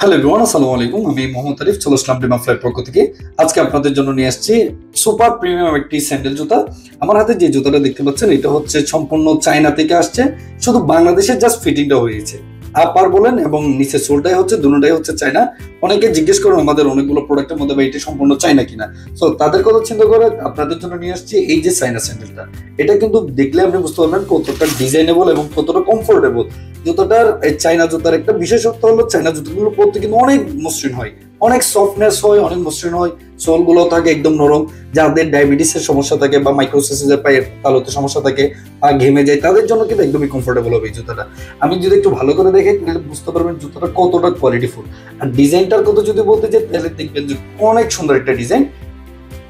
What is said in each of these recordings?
Hello everyone, আসসালামু আলাইকুম। আমি মোহাম্মদ আরিফ, চলে আসলাম ডিমা ফ্লাইট পক্ষ থেকে। আজকে আপনাদের জন্য নিয়ে আসছি সুপার প্রিমিয়াম একটি স্যান্ডেল জুতা। আমার হাতে যে জুতাটা দেখতে পাচ্ছেন, এটা হচ্ছে সম্পূর্ণ চায়না থেকে আসছে। শুধু বাংলাদেশের জাস্ট ফিটিংটা হয়েছে, আপার বলেন এবং নিচে সোলটাই হচ্ছে, দুটোটাই হচ্ছে চায়না। অনেকে জিজ্ঞেস করেন আমাদের অনেকগুলো প্রোডাক্টের মধ্যে বা এটা সম্পূর্ণ চায়না কিনা। সো তাদের কথা চিন্তা করে আপনাদের জন্য নিয়ে আসছি এই যে চায়না স্যান্ডেলটা। এটা কিন্তু দেখলে আপনি বুঝতে পারবেন কতটা ডিজাইনেবল এবং কতটা কমফোর্টেবল। জুতাটার এই চায়না জুতার একটা বিশেষত্ব হলো, চায়না জুতাগুলো পরতে কিন্তু অনেক মসৃণ হয়, অনেক সফটনেস হয়, অনেক মসৃণ হয়। সোল গুলো থাকে একদম নরম। যাদের ডায়াবেটিস এর সমস্যা থাকে বা মাইক্রোসেসের পায়ের তালুতে সমস্যা থাকে, পা ঘেমে যায়, তাদের জন্য কিন্তু একদমই কমফোর্টেবল হবে এই জুতাটা। আমি যদি একটু ভালো করে দেখে তাহলে বুঝতে পারবেন জুতাটা কতটা কোয়ালিটিফুল। আর ডিজাইনটার কথা যদি বলতে চাই তাহলে দেখবেন যে অনেক সুন্দর একটা ডিজাইন।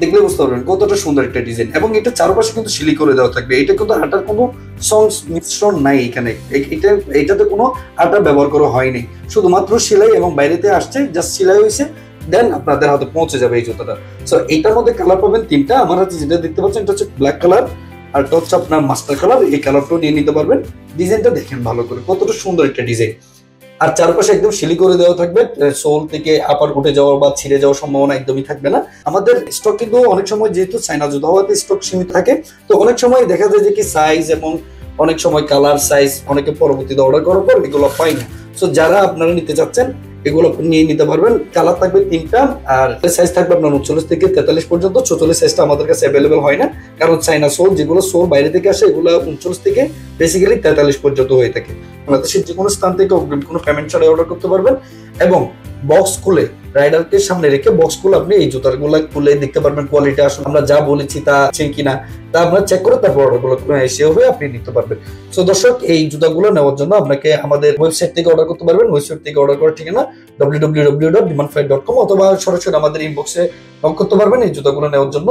দেখলে বুঝতে পারবেন কতটা সুন্দর একটা ডিজাইন। এবং এটা চারপাশে কিন্তু সিলি করে দেওয়া থাকবে। এটা কিন্তু আটার কোনো মিশ্রণ নাই এখানে। এটাতে কোনো আটা ব্যবহার করা হয়নি, শুধুমাত্র সেলাই এবং বাইরেতে আসছে, জাস্ট সেলাই হয়েছে, দেন আপনাদের হাতে পৌঁছে যাবে এই জুতাটা। সো এটার মধ্যে কালার পাবেন তিনটা। আমার হাতে যেটা দেখতে পাচ্ছেন এটা হচ্ছে ব্ল্যাক কালার, আর এটা হচ্ছে আপনার মাস্টার কালার। এই কালারটাও নিয়ে নিতে পারবেন। ডিজাইনটা দেখেন ভালো করে, কতটা সুন্দর একটা ডিজাইন। আর চারপাশে একদম সিলি করে দেওয়া থাকবে। সোল থেকে আপার উঠে যাওয়ার বা ছিঁড়ে যাওয়ার সম্ভাবনা একদমই থাকবে না। আমাদের স্টক কিন্তু অনেক সময় যেহেতু চায়না জুতা হওয়াতে স্টক সীমিত থাকে, তো অনেক সময় দেখা যায় যে কি সাইজ এবং অনেক সময় কালার সাইজ অনেকে পরবর্তীতে অর্ডার করার পর এগুলো পাই না। সো যারা আপনারা নিতে চাচ্ছেন এগুলো নিয়ে নিতে পারবেন। কালার থাকবে তিনটা, আর সাইজ থাকবে আপনার 39 থেকে 43 পর্যন্ত। 44 সাইজটা আমাদের কাছে অ্যাভেলেবেল হয় না, কারণ চাইনা সোল যেগুলো সোল বাইরে থেকে আসে এগুলো 39 থেকে বেসিক্যালি 43 পর্যন্ত হয়ে থাকে। বাংলাদেশের যে কোনো স্থান থেকে অগ্রিম কোনো পেমেন্ট ছাড়াই অর্ডার করতে পারবেন। এবং বক্স খুলে রাইডারকে সামনে রেখে বক্স খুলে আপনি এই জুতাগুলো খুলে দেখতে পারবেন কোয়ালিটি আসলে আমরা যা বলেছি তা আছে কিনা, তা আপনারা চেক করে তারপর অর্ডারগুলো সেভাবে আপনি নিতে পারবেন। সো দর্শক, এই জুতাগুলো নেওয়ার জন্য আপনাকে আমাদের ওয়েবসাইট থেকে অর্ডার করতে পারবেন। ওয়েবসাইট থেকে অর্ডার করার ঠিকানা www.dimanflight.com, অথবা সরাসরি আমাদের ইনবক্সে নক করতে পারবেন এই জুতাগুলো নেওয়ার জন্য।